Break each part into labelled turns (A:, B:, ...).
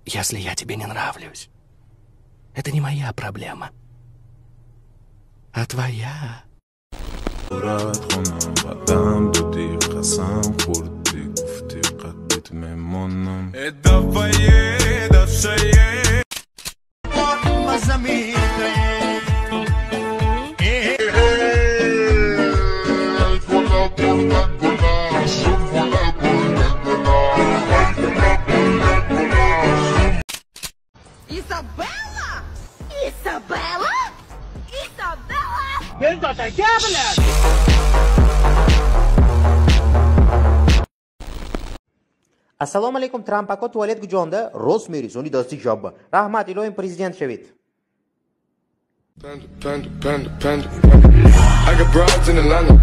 A: Если я тебе не нравлюсь, это не моя проблема, а твоя.
B: Assalomu alaykum. Tramp aka tualet gujonda Rosemary Sony do'sti jobba. Rahmat, iloyim prezident shavit.
C: I got broads in Atlanta.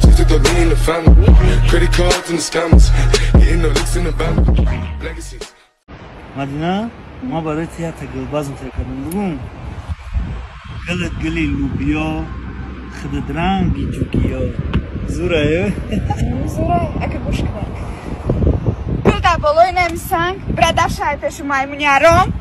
C: Just took the lean in the family. Credit cards and the scammers. Getting the licks in the band. Legacies.
D: Madina, ma برای تیاتر گلباز مترکم بگم. گلی لوبیا خد درنگی جوگیا. زوره.
E: اگه گوش کنم. گل در بالای نمیسنگ. برادر شاید پیشو مایمونیارم.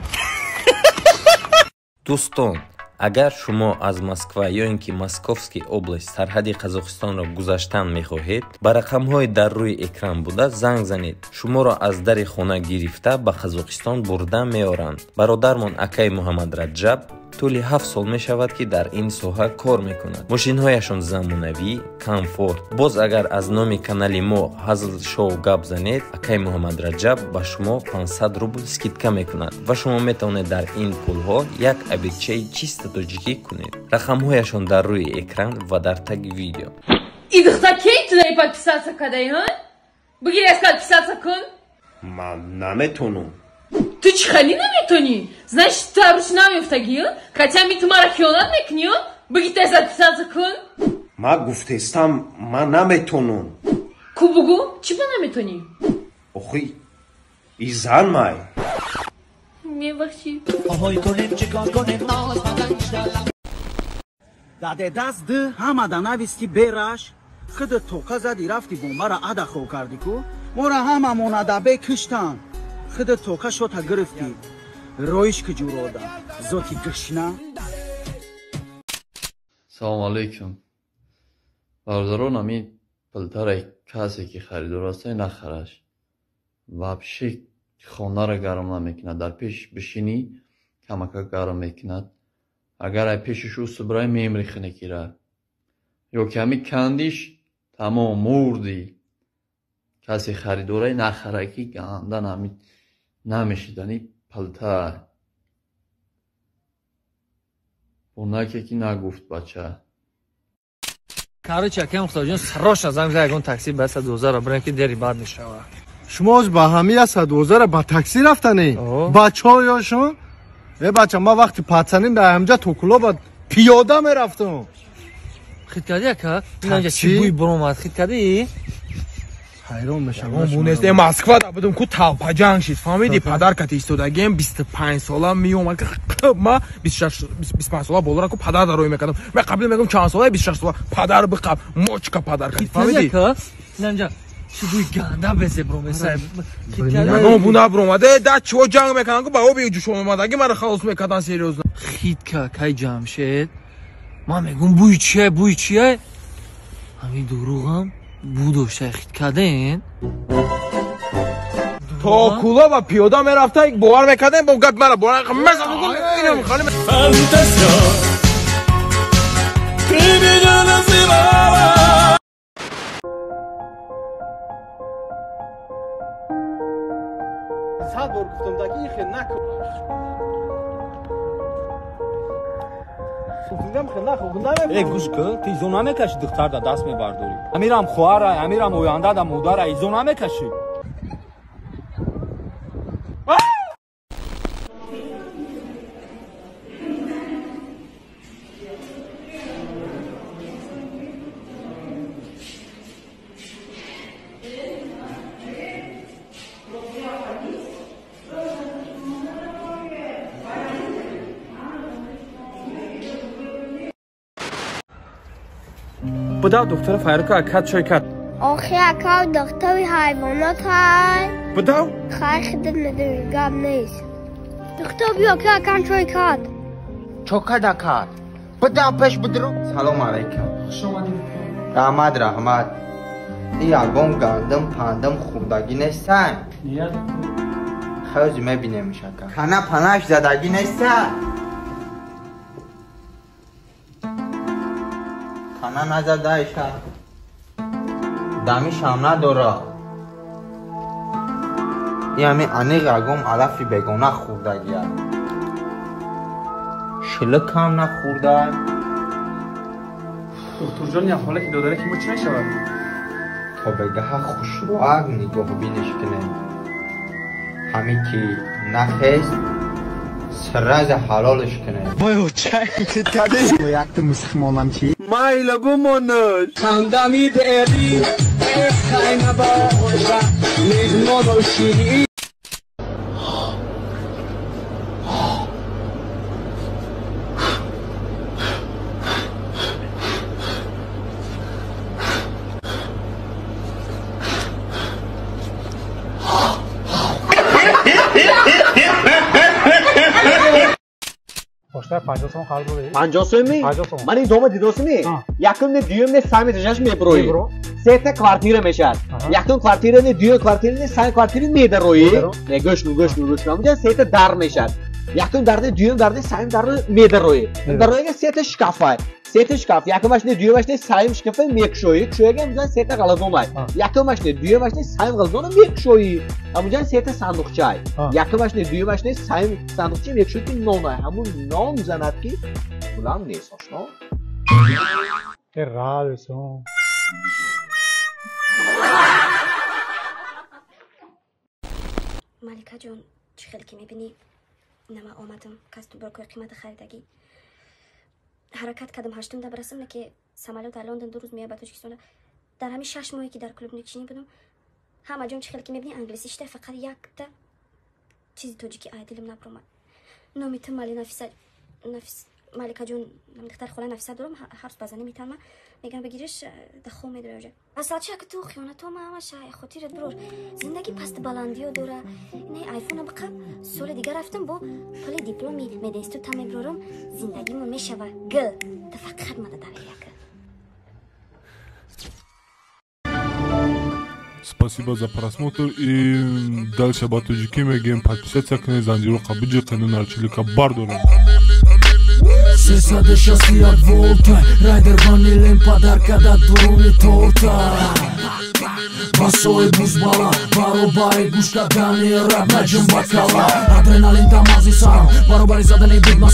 F: Дӯстон, агар шумо аз Москва ё ин ки Московский област сарҳади Қазоқистонро гузаштан мехоҳед, ба рақамҳои дар рӯи экран буда занг занед. Шуморо аз дари хона гирифта ба Қазоқистон бурда меоранд. Бародармон акай Муҳаммад Раҷаб тӯли 7 сол мешавад ки дар ин соҳа кор мекунад. Мошинҳояшон замонавӣ, комфорт. Боз агар аз номи канали мо ҳазл шоу гап занед, акай Муҳаммад Раҷаб ба шумо 500 рубл скидка мекунад ва шумо метавонед дар ин пулҳо як обедчаи чиста тоҷикӣ кунед. Рақамҳояшон дар рӯи экран ва дар таги видео.
G: Идхта кей тунай подписаться кадай, ҳа? Бигир аз подписаться кун.
B: Ман наметонам.
G: Ты чихани наметони? Значит, ты руч намефтаги, хотя митумара хионат мекни, бигир аз подписаться кун.
B: Ма гуфтестам, ман наметонам.
G: Ку бугу, чӣ ба наметони?
B: Охи, изан май.
G: Мебахши.
D: آهای کنیم چیکار کنیم ناز بدن داده دست ده همه دنویستی برش خود توقع زدی رفتی بومبه را ادخو کردی کو مورا همه مونده کشتن خود توقع شو تا گرفتی رویش که جور آدم زوتی گشنه.
H: سلام علیکم. برادران امی پلتر کسی که خریدار است نخرش вообще خانه را گرم نمیکند. در پیش بشینی کمک گرم میکند. اگر ای پیشش او سبرای میمریخ نکیره یا کمی کندیش تمام مردی. کسی خریدارای نخره که گنده نمیشیدنی پلتر اونکه که نگفت بچه
I: Короче, акам Мухтарҷон сароша занг зад ягон такси ба 112 ро бирем ки дери бад мешава.
J: شما از با همه 112 را با تاکسی رفتنی؟ بچه ها یا شما؟ بچه ما وقتی پاتسنیم در همجا توکلا با پیاده می رفتم.
I: خید کردی اکا؟ این اینجا چی بوی برامد خید کردی؟
J: حیران میشم.
K: مونسته مسکو دا بودم کو تاپا جنگ شد. فهمیدی پدر کتی ایستادگیم 25 ساله می اومد که ما 25 ساله بولارم کو پدر دروی میکردم. من قبل میگم چند ساله 26 ساله پدر بقب موچکا پدر کتی. فهمیدی؟
I: اینجا چی بوی گنده بزه برامد.
K: نه بونا برامده دا چو جنگ میکنن کو با او بیجوش اومدگی من خلاص میکردن سریوز.
I: خید که کی جمع شد؟ من میگم بوی چیه؟ همین دروغم بودوشه خید کردن
K: تا کولا و پیاده میرفته یک باور میکردن با گد مرا باور مزه میگم اینو میخوام فانتزیا بیبی جان زیبا
J: صد بار گفتم داکی این خیلی نکن
L: ای گوش که تی زو نمیکشی دختر دا دست میبرداری امیرم خواهر امیرم اوینده دا مادر ایزو نمیکشی
K: بدا دکتر فایرکا اکاد چای کرد
M: آخه اکاد دکتر حیوانات های
K: بدا
M: خیلی خیلی نداری گم نیست دختر بیا که کن چوی کات
B: چوکا دا کات بدم پیش بدرو سلام علیکم رحمت ای آلبوم گندم پاندم خوردگی نیستن خیلی میبینه میشه که خانه پناش زدگی نیستن خانه نزده ایشا دمیش هم نداره یعنی انیق اگم علفی بگونه خوردگی شلک هم نخورده
L: دکتر جان یا حالا که داداره که مچ نشود
B: تا بگه خوشواگ نگاه بینش کنه همین که نخست سرز حلالش کنه
J: بایو چای کده باید مسخمانم چی مایلا گمانش
D: خندمی دیری خیمه باشه میزمان و شیری
L: Boşlar 50 so'm qarz bo'ladi.
D: 50 so'mmi?
L: 50 so'm.
D: Mening do'ma didosimi? Yaqinda duyumni sami tijash meproyi. Seta kvartira meshar. Yaqin kvartirani duyum kvartirani sami kvartirani meda royi. Ne go'shnu. Amja seta dar meshar. Yaqin darda duyum darda sami darda meda royi. Daroyga seta shkafay. Seta shkaf. Yaqin mashne duyum mashne sami shkafay mekshoyi. Kshoyga amja seta qalazomay. Yaqin mashne duyum mashne sami qalazona mekshoyi. Amja seta sanduqchay. Yaqin mashne duyum mashne sami sanduqchi mekshoyi ki nonay. Hamun non zanat ki bulan neyse oshno.
L: Errado son.
M: مالکا جون چه خیلی که میبینی نما آمدم کاستو برکوی قیمت خریدگی حرکت کردم هشتم دا برسم که سمالوت لندن 2 روز میاد به تاجیکستان در همین 6 ماهی که در کلوب نشینی بودم همه جون چه خیلی که میبینی انگلیسی شده فقط یک تا چیزی تاجیکی دلم نبرم نمیتونم مالی نفس مالکا جون دختر خاله نفسه دارم حرف بزنی میتونم میگم بگیرش دخو میداره اونجا اصلا چه که تو خیانت ما همش خاطرت برور زندگی پست بلندی و دوره نه آیفون بقم سال دیگه رفتم با پلی دیپلمی مدرسه تا میبرم زندگیمون میشه و گل تفکر مده در یک
N: Спасибо за просмотр и дальше батуджики мегем подписаться к Занжиру Кабуджи канал Чилика Бардора.
I: Сесаде шасти от волта, райдер ванилен подарка да дуруни торта. Басой бузбала, баробари гушка дани раб наджим бакала. Адреналин тамази сам, баробари задани бидмас.